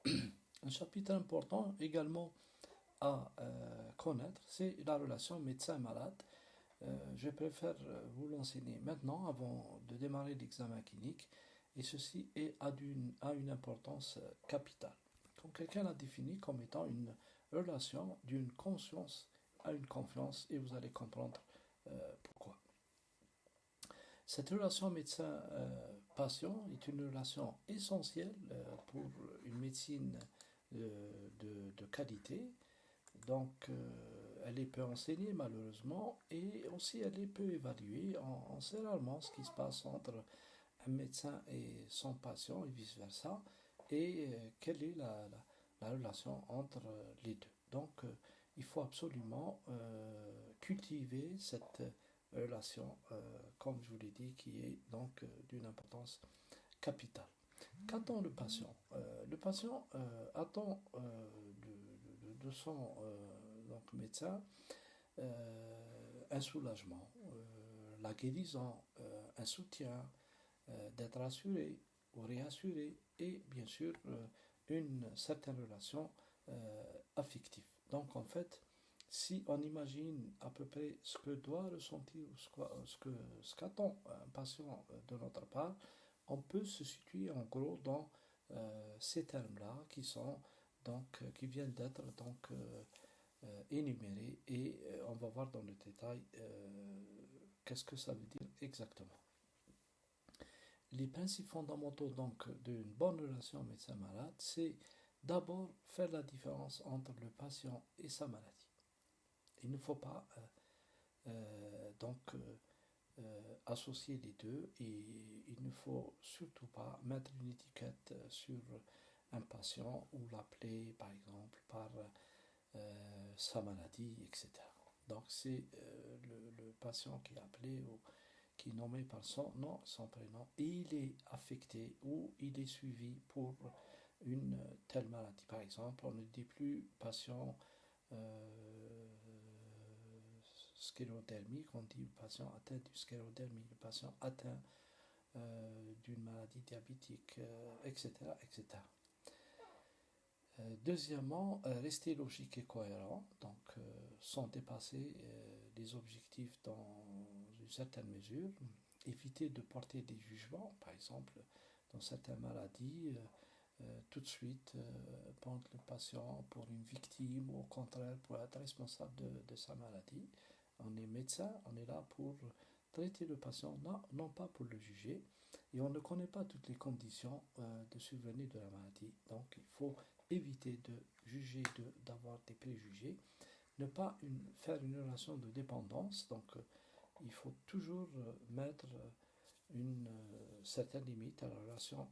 Un chapitre important également à connaître, c'est la relation médecin-malade. Je préfère vous l'enseigner maintenant avant de démarrer l'examen clinique et ceci a une importance capitale. Donc quelqu'un l'a défini comme étant une relation d'une conscience à une confiance et vous allez comprendre pourquoi. Cette relation médecin-patient est une relation essentielle pour une médecine de qualité. Donc, elle est peu enseignée malheureusement et aussi elle est peu évaluée. On sait rarement ce qui se passe entre un médecin et son patient et vice-versa et quelle est la relation entre les deux. Donc, il faut absolument cultiver cette relation, comme je vous l'ai dit, qui est donc d'une importance capitale. Qu'attend le patient? Le patient attend de son donc médecin un soulagement, la guérison, un soutien, d'être assuré ou réassuré et bien sûr une certaine relation affective. Donc en fait, si on imagine à peu près ce que doit ressentir ou ce qu'attend un patient de notre part, on peut se situer en gros dans ces termes-là qui sont qui viennent d'être énumérés et on va voir dans le détail qu'est-ce que ça veut dire exactement. Les principes fondamentaux donc d'une bonne relation médecin-malade, c'est d'abord faire la différence entre le patient et sa maladie. Il ne faut pas associer les deux et il ne faut surtout pas mettre une étiquette sur un patient ou l'appeler par exemple par sa maladie, etc. Donc c'est le patient qui est appelé ou qui est nommé par son nom, son prénom, et il est affecté ou il est suivi pour une telle maladie. Par exemple, on ne dit plus patient euh, sclérodermique, on dit patient atteint du sclérodermie, le patient atteint d'une maladie diabétique, etc., etc. Deuxièmement, rester logique et cohérent, donc sans dépasser les objectifs dans une certaine mesure, éviter de porter des jugements, par exemple, dans certaines maladies, tout de suite prendre le patient pour une victime ou au contraire pour être responsable de sa maladie. On est médecin, on est là pour traiter le patient, non pas pour le juger, et on ne connaît pas toutes les conditions de survenue de la maladie. Donc il faut éviter de juger, d'avoir des préjugés, ne pas faire une relation de dépendance. Donc il faut toujours mettre une certaine limite à la relation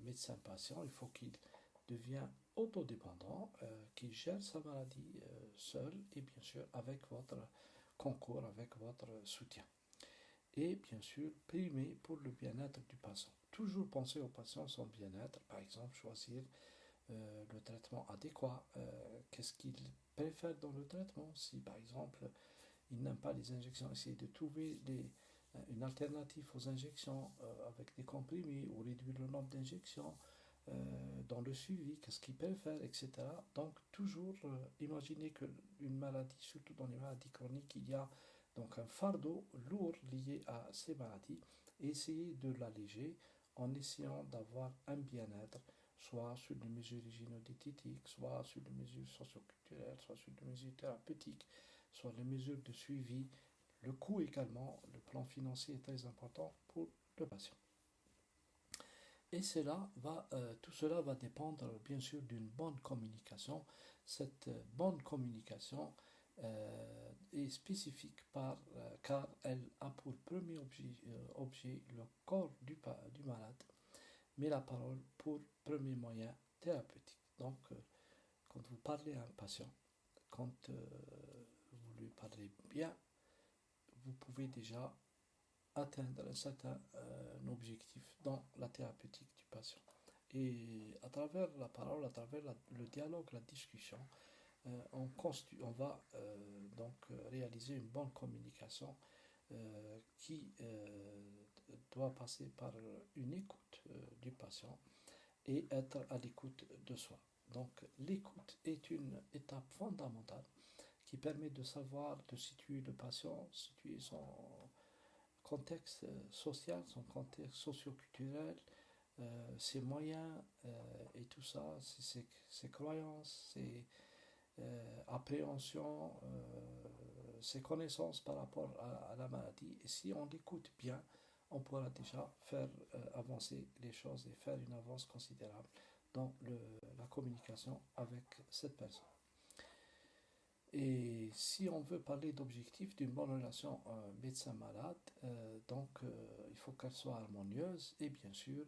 médecin-patient. Il faut qu'il devienne autodépendant, qu'il gère sa maladie seul et bien sûr avec votre concours, avec votre soutien. Et bien sûr, primer pour le bien-être du patient. Toujours penser au patient, son bien-être, par exemple, choisir le traitement adéquat, qu'est-ce qu'il préfère dans le traitement. Si par exemple il n'aime pas les injections, essayer de trouver une alternative aux injections avec des comprimés ou réduire le nombre d'injections dans le suivi, qu'est-ce qu'il préfère, etc. Donc toujours imaginer qu'une maladie, surtout dans les maladies chroniques, il y a donc un fardeau lourd lié à ces maladies et essayer de l'alléger en essayant d'avoir un bien-être soit sur des mesures hygiéno-diététiques, soit sur des mesures socioculturelles, soit sur des mesures thérapeutiques, soit les mesures de suivi. Le coût également, le plan financier est très important pour le patient. Et tout cela va dépendre bien sûr d'une bonne communication. Cette bonne communication est spécifique car elle a pour premier objet le corps du malade, mais la parole pour premier moyen thérapeutique. Donc, quand vous parlez à un patient, quand vous lui parlez bien, vous pouvez déjà atteindre un certain objectif dans la thérapeutique du patient. Et à travers la parole, à travers le dialogue, la discussion, on va réaliser une bonne communication qui doit passer par une écoute du patient et être à l'écoute de soi. Donc l'écoute est une étape fondamentale qui permet de savoir, de situer le patient, situer son contexte social, son contexte socio-culturel, ses moyens et tout ça, ses croyances, ses appréhensions, ses connaissances par rapport à la maladie. Et si on l'écoute bien, on pourra déjà faire avancer les choses et faire une avance considérable dans la communication avec cette personne. Et si on veut parler d'objectifs d'une bonne relation médecin-malade, il faut qu'elle soit harmonieuse et bien sûr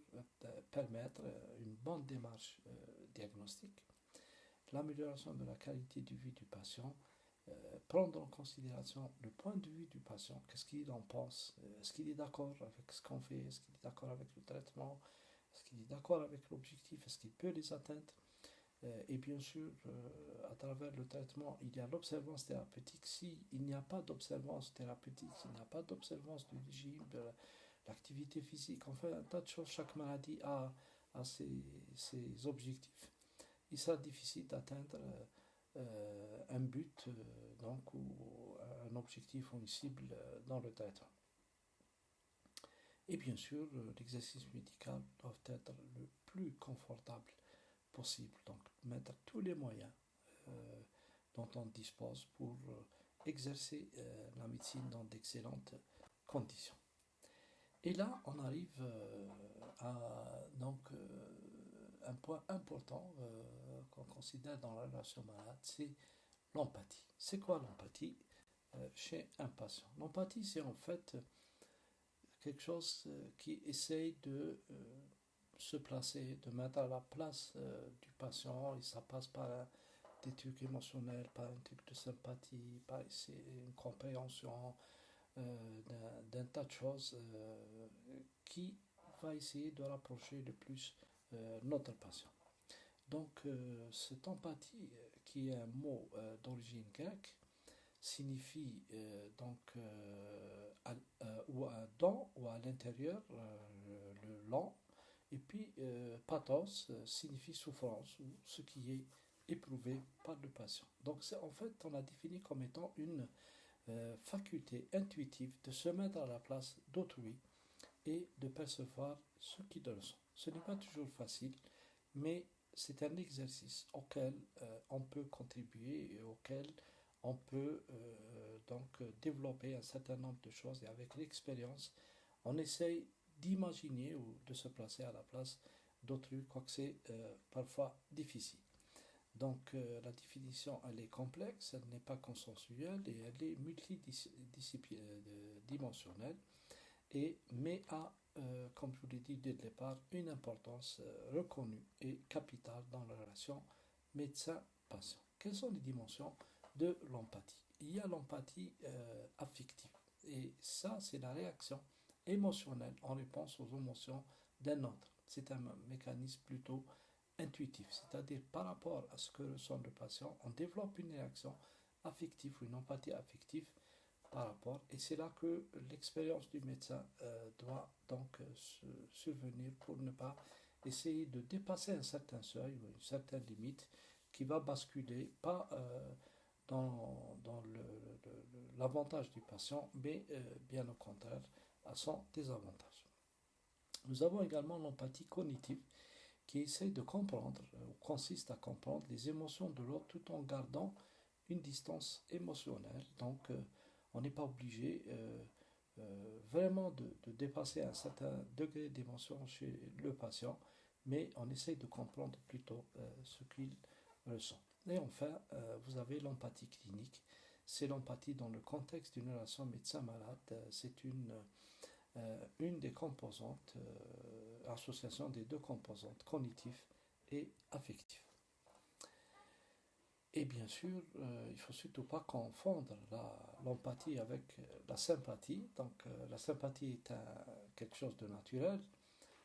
permettre une bonne démarche diagnostique, l'amélioration de la qualité de vie du patient, prendre en considération le point de vue du patient, qu'est-ce qu'il en pense, est-ce qu'il est d'accord avec ce qu'on fait, est-ce qu'il est d'accord avec le traitement, est-ce qu'il est d'accord avec l'objectif, est-ce qu'il peut les atteindre. Et bien sûr, à travers le traitement, il y a l'observance thérapeutique. S'il n'y a pas d'observance thérapeutique, s'il n'y a pas d'observance du régime, de l'activité physique, enfin un tas de choses, chaque maladie a ses objectifs. Il sera difficile d'atteindre un but ou un objectif ou une cible dans le traitement. Et bien sûr, l'exercice médical doit être le plus confortable possible. Donc, mettre tous les moyens dont on dispose pour exercer la médecine dans d'excellentes conditions. Et là, on arrive à un point important qu'on considère dans la relation malade, c'est l'empathie. C'est quoi l'empathie chez un patient? L'empathie, c'est en fait quelque chose qui essaye de se placer, de mettre à la place du patient, et ça passe par des trucs émotionnels, par un truc de sympathie, par une compréhension d'un tas de choses qui va essayer de rapprocher le plus notre patient. Donc cette empathie, qui est un mot d'origine grecque, signifie ou dans ou à l'intérieur, le lent. Et puis, pathos signifie souffrance ou ce qui est éprouvé par le patient. Donc, en fait, on a défini comme étant une faculté intuitive de se mettre à la place d'autrui et de percevoir ce qu'il ressent. Ce n'est pas toujours facile, mais c'est un exercice auquel on peut contribuer et auquel on peut développer un certain nombre de choses. Et avec l'expérience, on essaye d'imaginer ou de se placer à la place d'autrui, quoique c'est parfois difficile. Donc la définition, elle est complexe, elle n'est pas consensuelle et elle est multidimensionnelle, mais a, comme je vous l'ai dit dès le départ, une importance reconnue et capitale dans la relation médecin-patient. Quelles sont les dimensions de l'empathie? Il y a l'empathie affective, et ça, c'est la réaction émotionnelle en réponse aux émotions d'un autre. C'est un mécanisme plutôt intuitif, c'est-à-dire par rapport à ce que ressent le patient, on développe une réaction affective ou une empathie affective par rapport, et c'est là que l'expérience du médecin doit survenir pour ne pas essayer de dépasser un certain seuil ou une certaine limite qui va basculer pas dans l'avantage du patient, mais bien au contraire à son désavantage. Nous avons également l'empathie cognitive, qui essaye de comprendre, ou consiste à comprendre les émotions de l'autre tout en gardant une distance émotionnelle. Donc, on n'est pas obligé vraiment de dépasser un certain degré d'émotion chez le patient, mais on essaye de comprendre plutôt ce qu'il ressent. Et enfin, vous avez l'empathie clinique. C'est l'empathie dans le contexte d'une relation médecin-malade. C'est une des composantes, association des deux composantes, cognitives et affectives. Et bien sûr, il ne faut surtout pas confondre l'empathie avec la sympathie. Donc la sympathie est quelque chose de naturel,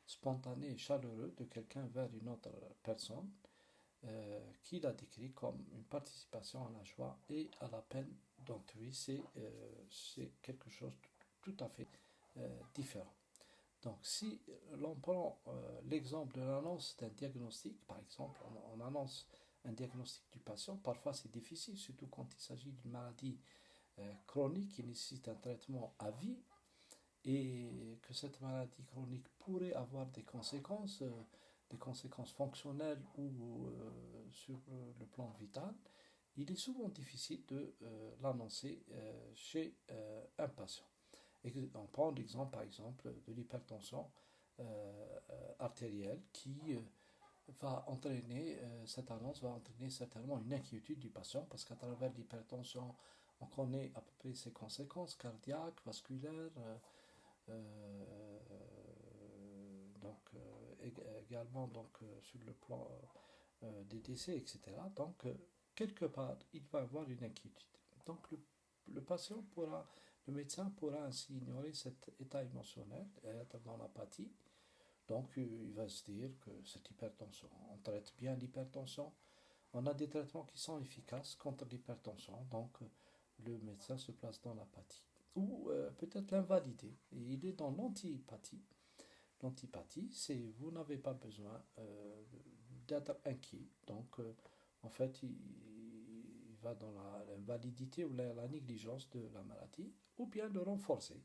spontané et chaleureux de quelqu'un vers une autre personne, qui la décrit comme une participation à la joie et à la peine d'autrui. C'est quelque chose de tout à fait différent. Donc, si l'on prend l'exemple de l'annonce d'un diagnostic, par exemple, on annonce un diagnostic du patient, parfois c'est difficile, surtout quand il s'agit d'une maladie chronique qui nécessite un traitement à vie et que cette maladie chronique pourrait avoir des conséquences fonctionnelles ou sur le plan vital. Il est souvent difficile de l'annoncer chez un patient. On prend l'exemple, par exemple, de l'hypertension artérielle qui va entraîner, cette annonce va entraîner certainement une inquiétude du patient parce qu'à travers l'hypertension, on connaît à peu près ses conséquences cardiaques, vasculaires, également sur le plan des décès, etc. Donc, quelque part, il va avoir une inquiétude. Donc, le patient pourra, le médecin pourra ainsi ignorer cet état émotionnel et être dans l'apathie. Donc, il va se dire que cette hypertension, on traite bien l'hypertension, on a des traitements qui sont efficaces contre l'hypertension, donc le médecin se place dans l'apathie. Ou peut-être l'invalidé, et il est dans l'antipathie. L'antipathie, c'est vous n'avez pas besoin d'être inquiet. Donc, en fait, il va dans l'invalidité ou la négligence de la maladie, ou bien le renforcer.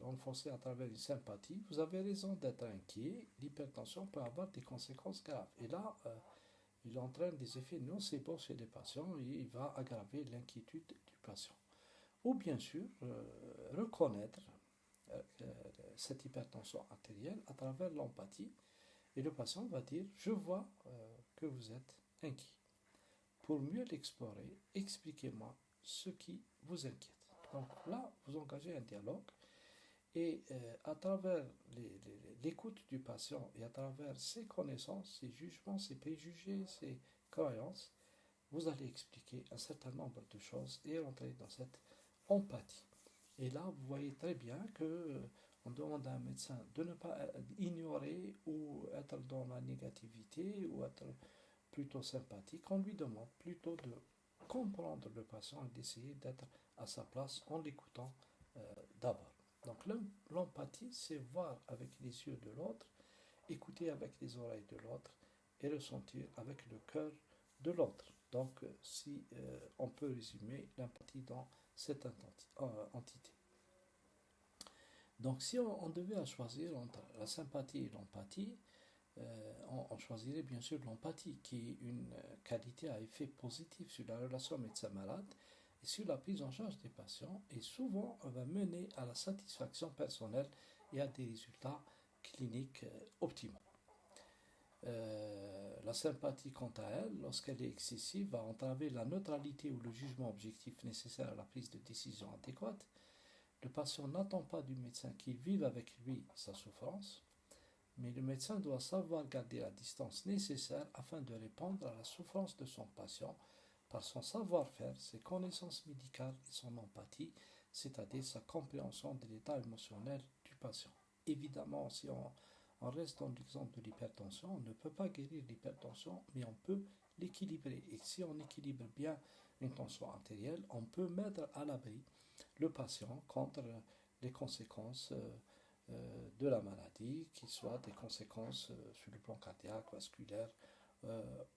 Renforcer à travers une sympathie. Vous avez raison d'être inquiet. L'hypertension peut avoir des conséquences graves. Et là, il entraîne des effets nocifs chez les patients et il va aggraver l'inquiétude du patient. Ou bien sûr, reconnaître cette hypertension artérielle à travers l'empathie. Et le patient va dire, je vois que vous êtes inquiet. Pour mieux l'explorer, expliquez-moi ce qui vous inquiète. Donc là, vous engagez un dialogue et à travers l'écoute du patient et à travers ses connaissances, ses jugements, ses préjugés, ses croyances, vous allez expliquer un certain nombre de choses et entrer dans cette empathie. Et là, vous voyez très bien que on demande à un médecin de ne pas ignorer ou être dans la négativité ou être plutôt sympathique. On lui demande plutôt de comprendre le patient et d'essayer d'être à sa place en l'écoutant d'abord. Donc l'empathie, c'est voir avec les yeux de l'autre, écouter avec les oreilles de l'autre et ressentir avec le cœur de l'autre. Donc si on peut résumer l'empathie dans cette entité. Donc si on devait choisir entre la sympathie et l'empathie, on choisirait bien sûr l'empathie, qui est une qualité à effet positif sur la relation médecin-malade et sur la prise en charge des patients, et souvent va mener à la satisfaction personnelle et à des résultats cliniques optimaux. La sympathie, quant à elle, lorsqu'elle est excessive, va entraver la neutralité ou le jugement objectif nécessaire à la prise de décision adéquate. Le patient n'attend pas du médecin qu'il vive avec lui sa souffrance, mais le médecin doit savoir garder la distance nécessaire afin de répondre à la souffrance de son patient par son savoir-faire, ses connaissances médicales et son empathie, c'est-à-dire sa compréhension de l'état émotionnel du patient. Évidemment, si on reste dans l'exemple de l'hypertension, on ne peut pas guérir l'hypertension, mais on peut l'équilibrer. Et si on équilibre bien une tension artérielle, on peut mettre à l'abri le patient contre les conséquences de la maladie, qui soient des conséquences sur le plan cardiaque, vasculaire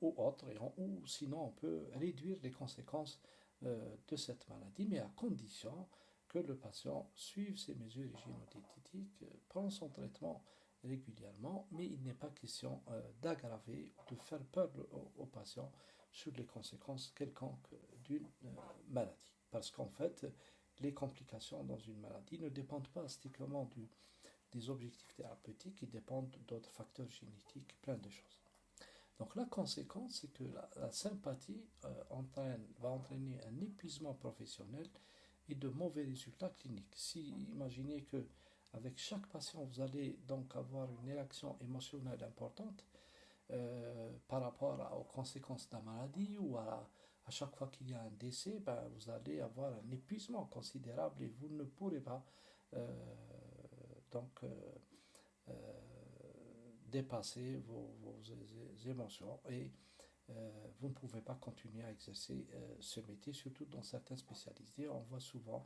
ou autre, ou sinon on peut réduire les conséquences de cette maladie, mais à condition que le patient suive ses mesures hygiéno-diététiques, prend son traitement régulièrement, mais il n'est pas question d'aggraver ou de faire peur au patient sur les conséquences quelconques d'une maladie. Parce qu'en fait, les complications dans une maladie ne dépendent pas strictement des objectifs thérapeutiques, ils dépendent d'autres facteurs génétiques, plein de choses. Donc la conséquence, c'est que la sympathie va entraîner un épuisement professionnel et de mauvais résultats cliniques. Si imaginez que avec chaque patient, vous allez donc avoir une réaction émotionnelle importante par rapport aux conséquences de la maladie ou à chaque fois qu'il y a un décès, vous allez avoir un épuisement considérable et vous ne pourrez pas donc dépasser vos émotions et vous ne pouvez pas continuer à exercer ce métier, surtout dans certaines spécialités. On voit souvent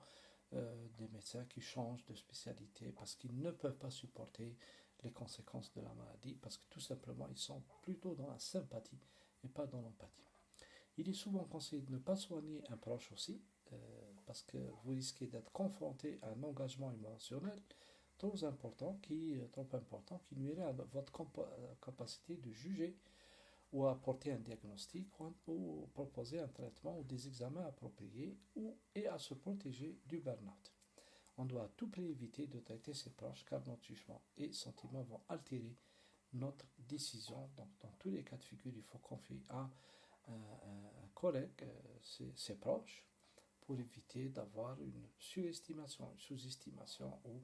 des médecins qui changent de spécialité parce qu'ils ne peuvent pas supporter les conséquences de la maladie, parce que tout simplement ils sont plutôt dans la sympathie et pas dans l'empathie. Il est souvent conseillé de ne pas soigner un proche aussi, parce que vous risquez d'être confronté à un engagement émotionnel trop important qui nuirait à votre capacité de juger ou à apporter un diagnostic ou proposer un traitement ou des examens appropriés et à se protéger du burn-out. On doit à tout prix éviter de traiter ses proches car notre jugement et sentiments vont altérer notre décision. Donc, dans tous les cas de figure, il faut confier à un collègue ses proches pour éviter d'avoir une surestimation, une sous-estimation ou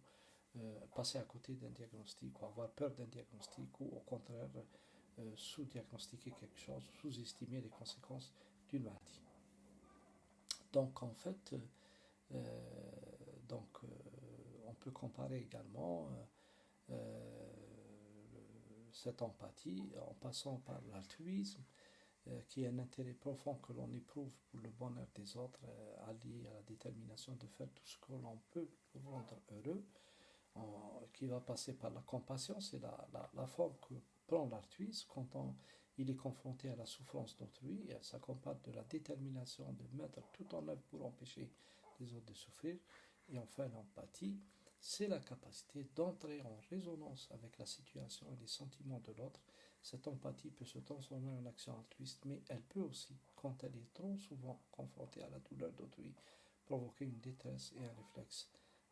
passer à côté d'un diagnostic ou avoir peur d'un diagnostic ou au contraire sous-diagnostiquer quelque chose, sous-estimer les conséquences d'une maladie. Donc en fait, on peut comparer également cette empathie en passant par l'altruisme, qui est un intérêt profond que l'on éprouve pour le bonheur des autres, allié à la détermination de faire tout ce que l'on peut pour rendre heureux, qui va passer par la compassion. C'est la forme que prend l'altruisme quand il est confronté à la souffrance d'autrui. Elle s'accompagne de la détermination de mettre tout en œuvre pour empêcher les autres de souffrir. Et enfin, l'empathie, c'est la capacité d'entrer en résonance avec la situation et les sentiments de l'autre. Cette empathie peut se transformer en action altruiste, mais elle peut aussi, quand elle est trop souvent confrontée à la douleur d'autrui, provoquer une détresse et un réflexe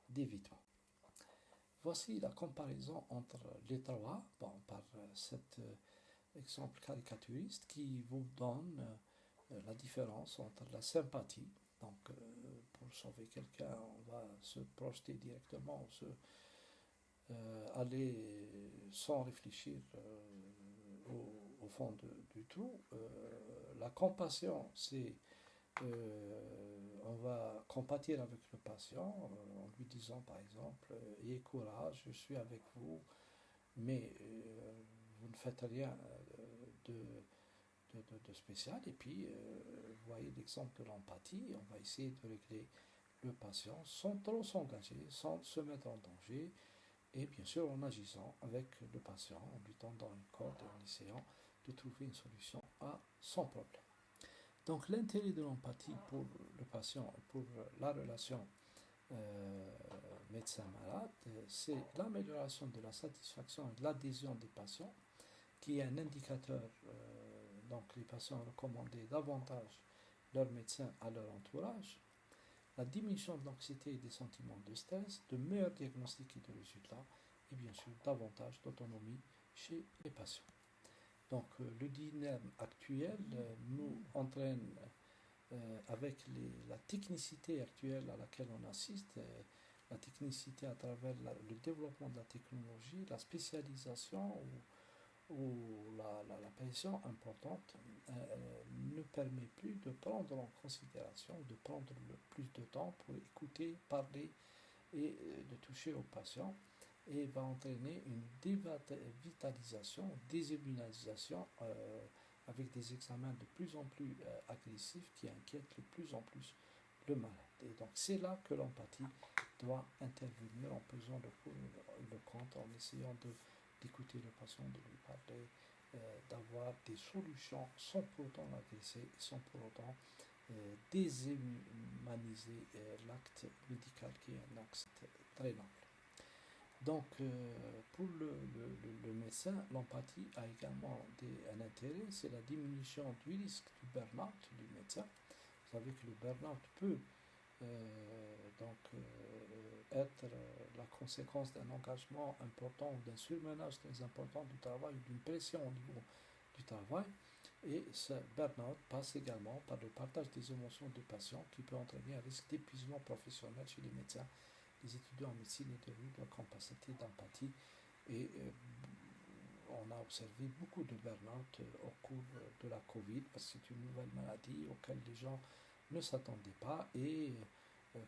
d'évitement. Voici la comparaison entre les trois, par cet exemple caricaturiste qui vous donne la différence entre la sympathie. Donc, pour sauver quelqu'un, on va se projeter directement, aller sans réfléchir au fond du trou. La compassion, c'est on va compatir avec le patient en lui disant par exemple ayez courage, je suis avec vous, mais vous ne faites rien de spécial. Et puis, vous voyez l'exemple de l'empathie, on va essayer de régler le patient sans trop s'engager, sans se mettre en danger, et bien sûr en agissant avec le patient, en lui tendant une corde et en essayant de trouver une solution à son problème. Donc l'intérêt de l'empathie pour le patient, pour la relation médecin-malade, c'est l'amélioration de la satisfaction et de l'adhésion des patients, qui est un indicateur. Donc les patients recommandaient davantage leur médecin à leur entourage, la diminution de l'anxiété et des sentiments de stress, de meilleurs diagnostics et de résultats, et bien sûr davantage d'autonomie chez les patients. Donc le dynamisme actuel nous entraîne avec la technicité actuelle à laquelle on assiste, la technicité à travers le développement de la technologie, la spécialisation ou l'apparition importante ne permet plus de prendre en considération, de prendre le plus de temps pour écouter, parler et de toucher au patient, et va entraîner une dévitalisation, désimmunisation avec des examens de plus en plus agressifs qui inquiètent de plus en plus le malade. Et donc c'est là que l'empathie doit intervenir en pesant le compte, en essayant d'écouter le patient, de lui parler, d'avoir des solutions sans pour autant l'agresser, sans pour autant déshumaniser l'acte médical qui est un acte très noble. Donc, pour le médecin, l'empathie a également un intérêt, c'est la diminution du risque du burn-out du médecin. Vous savez que le burn-out peut être la conséquence d'un engagement important ou d'un surmenage très important du travail, ou d'une pression au niveau du travail. Et ce burn-out passe également par le partage des émotions du patient qui peut entraîner un risque d'épuisement professionnel chez les médecins, les étudiants en médecine et de leur capacité d'empathie. Et on a observé beaucoup de burn-out au cours de la Covid, parce que c'est une nouvelle maladie auquel les gens ne s'attendaient pas, et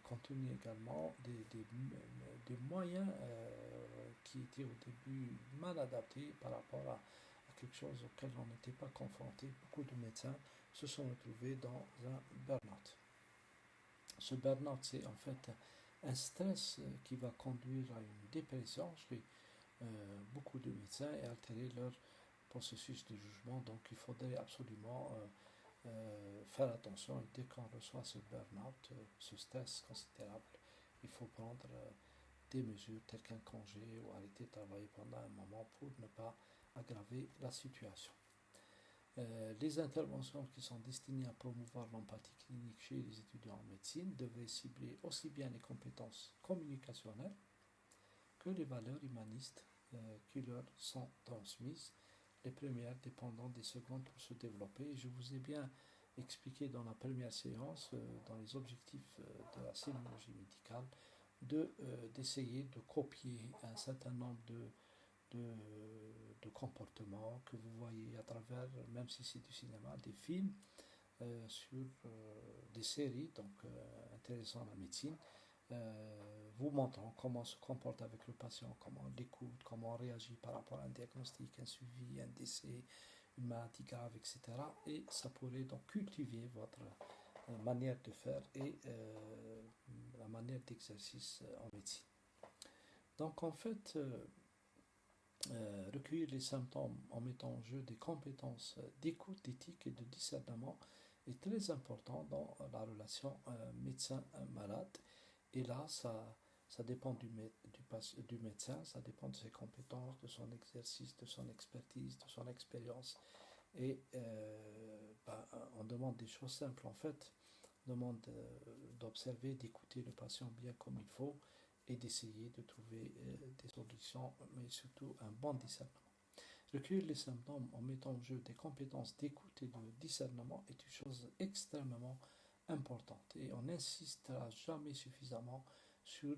compte tenu également des moyens qui étaient au début mal adaptés par rapport à quelque chose auquel on n'était pas confronté. Beaucoup de médecins se sont retrouvés dans un burn-out. Ce burn-out, c'est en fait un stress qui va conduire à une dépression chez beaucoup de médecins et altérer leur processus de jugement. Donc il faudrait absolument faire attention, et dès qu'on reçoit ce burn-out, ce stress considérable, il faut prendre des mesures telles qu'un congé ou arrêter de travailler pendant un moment pour ne pas aggraver la situation. Les interventions qui sont destinées à promouvoir l'empathie clinique chez les étudiants en médecine devraient cibler aussi bien les compétences communicationnelles que les valeurs humanistes qui leur sont transmises, les premières dépendant des secondes pour se développer. Et je vous ai bien expliqué dans la première séance, dans les objectifs de la sémiologie médicale, d'essayer de copier un certain nombre de, de comportements que vous voyez à travers, même si c'est du cinéma, des films, sur des séries donc intéressant à la médecine, vous montrant comment on se comporte avec le patient, comment on l'écoute, comment on réagit par rapport à un diagnostic, un suivi, un décès, une maladie grave, etc. Et ça pourrait donc cultiver votre manière de faire et la manière d'exercice en médecine. Donc en fait, recueillir les symptômes en mettant en jeu des compétences d'écoute, d'éthique et de discernement est très important dans la relation médecin-malade. Et là, ça dépend du médecin, ça dépend de ses compétences, de son exercice, de son expertise, de son expérience. Et on demande des choses simples en fait. On demande d'observer, d'écouter le patient bien comme il faut et d'essayer de trouver des solutions, mais surtout un bon discernement. Recueillir les symptômes en mettant en jeu des compétences d'écoute et de discernement est une chose extrêmement importante et on n'insistera jamais suffisamment sur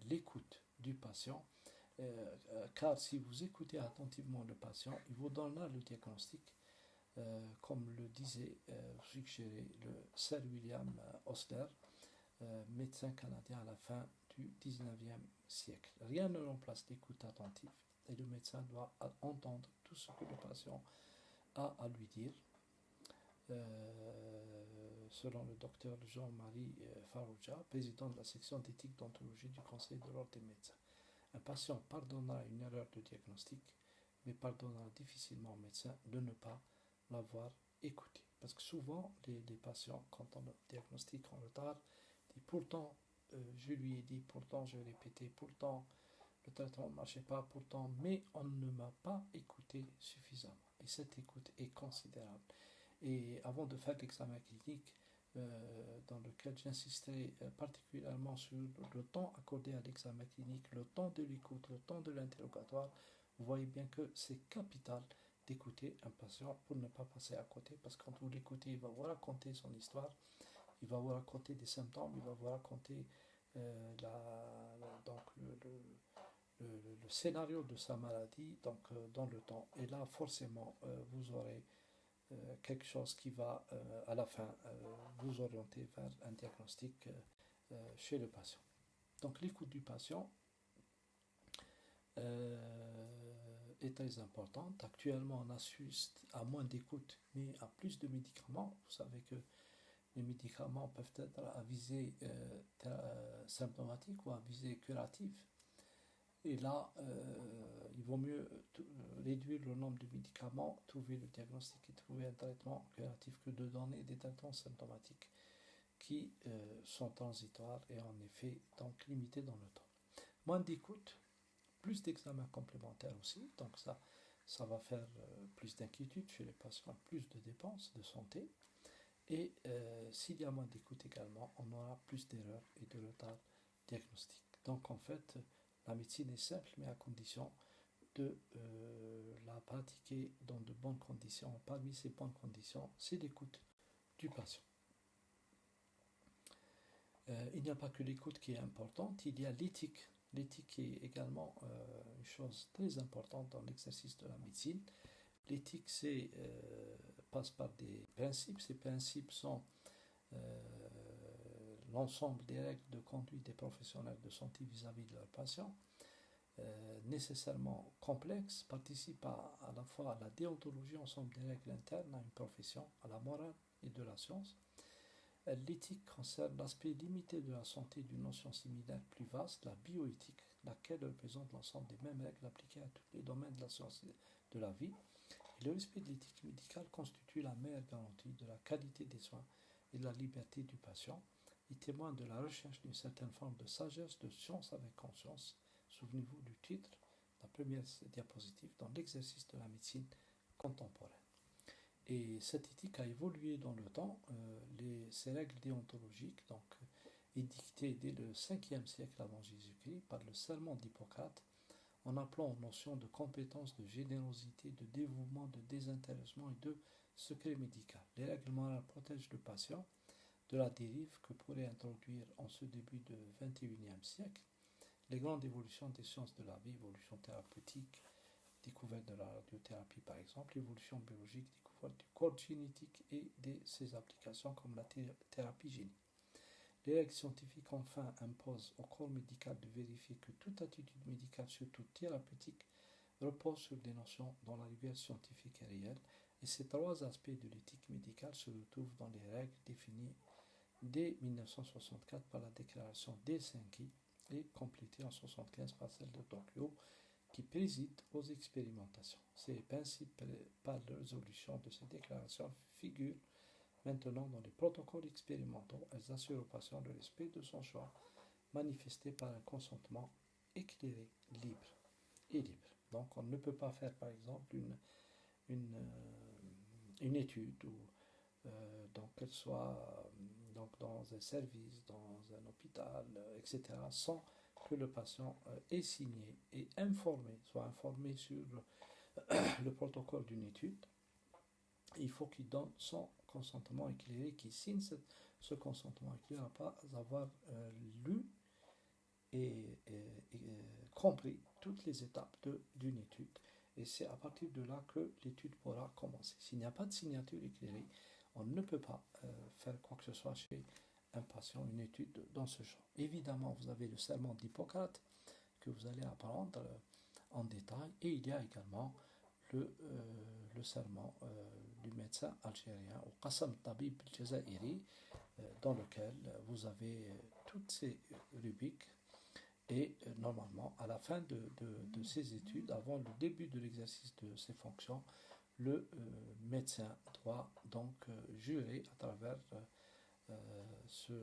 l'écoute du patient, car si vous écoutez attentivement le patient, il vous donnera le diagnostic, comme le disait, suggéré le Sir William Osler, médecin canadien à la fin du 19e siècle. Rien ne remplace l'écoute attentive et le médecin doit entendre tout ce que le patient a à lui dire. Selon le docteur Jean-Marie Farrugia, président de la section d'éthique d'ontologie du Conseil de l'ordre des médecins, un patient pardonnera une erreur de diagnostic, mais pardonnera difficilement au médecin de ne pas l'avoir écouté. Parce que souvent, les patients, quand on diagnostique en retard, disent pourtant, je lui ai dit, pourtant je répétais, pourtant le traitement ne marchait pas, pourtant, mais on ne m'a pas écouté suffisamment. Et cette écoute est considérable. Et avant de faire l'examen clinique, dans lequel j'insisterai particulièrement sur le temps accordé à l'examen clinique, le temps de l'écoute, le temps de l'interrogatoire, vous voyez bien que c'est capital d'écouter un patient pour ne pas passer à côté, parce que quand vous l'écoutez, il va vous raconter son histoire, il va vous raconter des symptômes, il va vous raconter donc le scénario de sa maladie donc, dans le temps. Et là, forcément, vous aurez quelque chose qui va, à la fin, vous orienter vers un diagnostic chez le patient. Donc, l'écoute du patient est très importante. Actuellement, on assiste à moins d'écoute, mais à plus de médicaments. Vous savez que les médicaments peuvent être à visée symptomatique ou à visée curative. Et là, il vaut mieux réduire le nombre de médicaments, trouver le diagnostic et trouver un traitement curatif que de donner des traitements symptomatiques qui sont transitoires et en effet donc limités dans le temps. Moins d'écoute, plus d'examens complémentaires aussi, donc ça va faire plus d'inquiétude chez les patients, plus de dépenses de santé. Et s'il y a moins d'écoute également, on aura plus d'erreurs et de retard diagnostique. Donc en fait, la médecine est simple, mais à condition de la pratiquer dans de bonnes conditions. Parmi ces bonnes conditions, c'est l'écoute du patient. Il n'y a pas que l'écoute qui est importante, il y a l'éthique. L'éthique est également une chose très importante dans l'exercice de la médecine. L'éthique passe par des principes. Ces principes sont l'ensemble des règles de conduite des professionnels de santé vis-à-vis de leurs patients, nécessairement complexes, participent à la fois à la déontologie, ensemble des règles internes à une profession, à la morale et de la science. L'éthique concerne l'aspect limité de la santé d'une notion similaire plus vaste, la bioéthique, laquelle représente l'ensemble des mêmes règles appliquées à tous les domaines de la science et de la vie. Et le respect de l'éthique médicale constitue la meilleure garantie de la qualité des soins et de la liberté du patient. Il témoigne de la recherche d'une certaine forme de sagesse, de science avec conscience. Souvenez-vous du titre, la première diapositive, dans l'exercice de la médecine contemporaine. Et cette éthique a évolué dans le temps. Ces règles déontologiques, donc édictées dès le 5e siècle avant Jésus-Christ par le serment d'Hippocrate, en appelant aux notions de compétence, de générosité, de dévouement, de désintéressement et de secret médical. Les règles morales protègent le patient de la dérive que pourrait introduire en ce début du XXIe siècle les grandes évolutions des sciences de la vie, évolution thérapeutique, découverte de la radiothérapie par exemple, l'évolution biologique, découverte du code génétique et de ses applications comme la thérapie génique. Les règles scientifiques enfin imposent au corps médical de vérifier que toute attitude médicale, surtout thérapeutique, repose sur des notions dont la rigueur scientifique est réelle, et ces trois aspects de l'éthique médicale se retrouvent dans les règles définies dès 1964 par la déclaration d'Helsinki et complétée en 1975 par celle de Tokyo, qui préside aux expérimentations. Ces principes par la résolution de ces déclarations figurent maintenant dans les protocoles expérimentaux. Elles assurent au patient le respect de son choix, manifesté par un consentement éclairé, libre et libre. Donc on ne peut pas faire par exemple une étude ou donc qu'elle soit donc dans un service, dans un hôpital, etc., sans que le patient ait signé et informé, soit informé sur le protocole d'une étude. Il faut qu'il donne son consentement éclairé, qu'il signe ce consentement éclairé après avoir lu et compris toutes les étapes d'une étude. Et c'est à partir de là que l'étude pourra commencer. S'il n'y a pas de signature éclairée, on ne peut pas faire quoi que ce soit chez un patient, une étude dans ce genre. Évidemment, vous avez le serment d'Hippocrate que vous allez apprendre en détail, et il y a également le serment du médecin algérien, au Qassam Tabib al-Jazairi, dans lequel vous avez toutes ces rubriques. Et normalement, à la fin de ces études, avant le début de l'exercice de ses fonctions, le médecin doit donc jurer à travers ce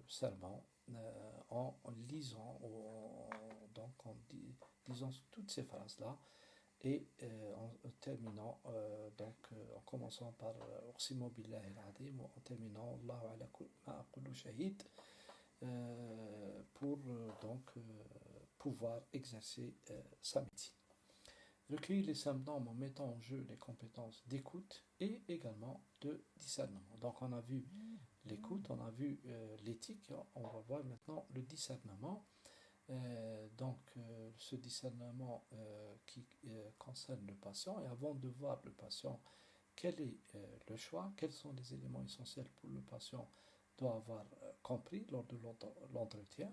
serment en lisant, en disant toutes ces phrases-là, et en terminant, en commençant par Uqsimu billahi al-azim, en terminant Allahu ala ma aqulu shahid, pour pouvoir exercer sa médecine. Recueillir les symptômes en mettant en jeu les compétences d'écoute et également de discernement. Donc on a vu l'écoute, on a vu l'éthique, on va voir maintenant le discernement. Ce discernement qui concerne le patient, et avant de voir le patient, quel est le choix, quels sont les éléments essentiels pour le patient doit avoir compris lors de l'entretien.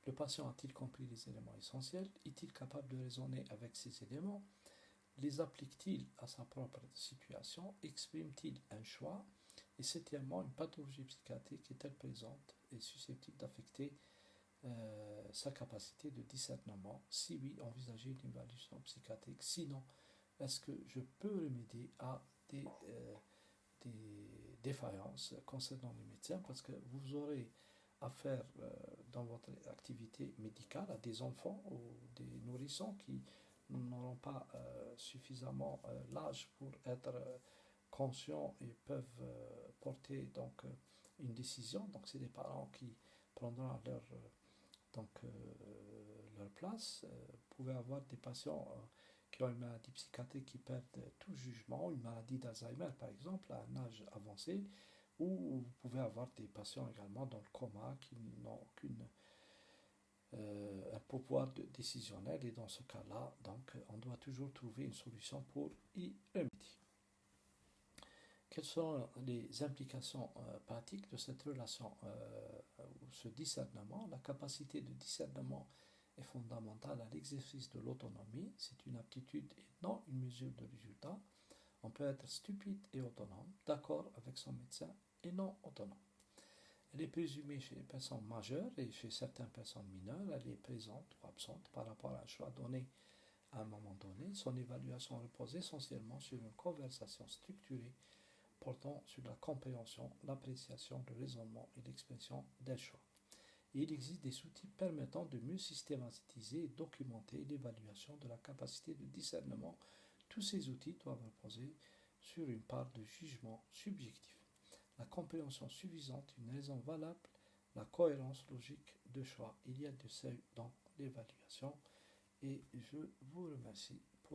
Le patient a-t-il compris les éléments essentiels? Est-il capable de raisonner avec ces éléments? Les applique-t-il à sa propre situation? Exprime-t-il un choix? Et septièmement, une pathologie psychiatrique est-elle présente et susceptible d'affecter sa capacité de discernement? Si oui, envisagez une évaluation psychiatrique. Sinon, est-ce que je peux remédier à des défaillances concernant les médecins? Parce que vous aurez affaire dans votre activité médicale à des enfants ou des nourrissons qui n'auront pas suffisamment l'âge pour être conscients et peuvent porter donc une décision. Donc c'est des parents qui prendront leur place. Vous pouvez avoir des patients qui ont une maladie psychiatrique qui perdent tout jugement, une maladie d'Alzheimer par exemple à un âge avancé, ou vous pouvez avoir des patients également dans le coma qui n'ont un pouvoir décisionnel, et dans ce cas-là, donc, on doit toujours trouver une solution pour y remédier. Quelles sont les implications pratiques de cette relation ou ce discernement? La capacité de discernement est fondamentale à l'exercice de l'autonomie. C'est une aptitude et non une mesure de résultat. On peut être stupide et autonome, d'accord avec son médecin et non autonome. Elle est présumée chez les personnes majeures et chez certaines personnes mineures, elle est présente ou absente par rapport à un choix donné à un moment donné. Son évaluation repose essentiellement sur une conversation structurée portant sur la compréhension, l'appréciation, le raisonnement et l'expression d'un choix. Et il existe des outils permettant de mieux systématiser et documenter l'évaluation de la capacité de discernement. Tous ces outils doivent reposer sur une part de jugement subjectif. La compréhension suffisante, une raison valable, la cohérence logique de choix. Il y a de seuil dans l'évaluation et je vous remercie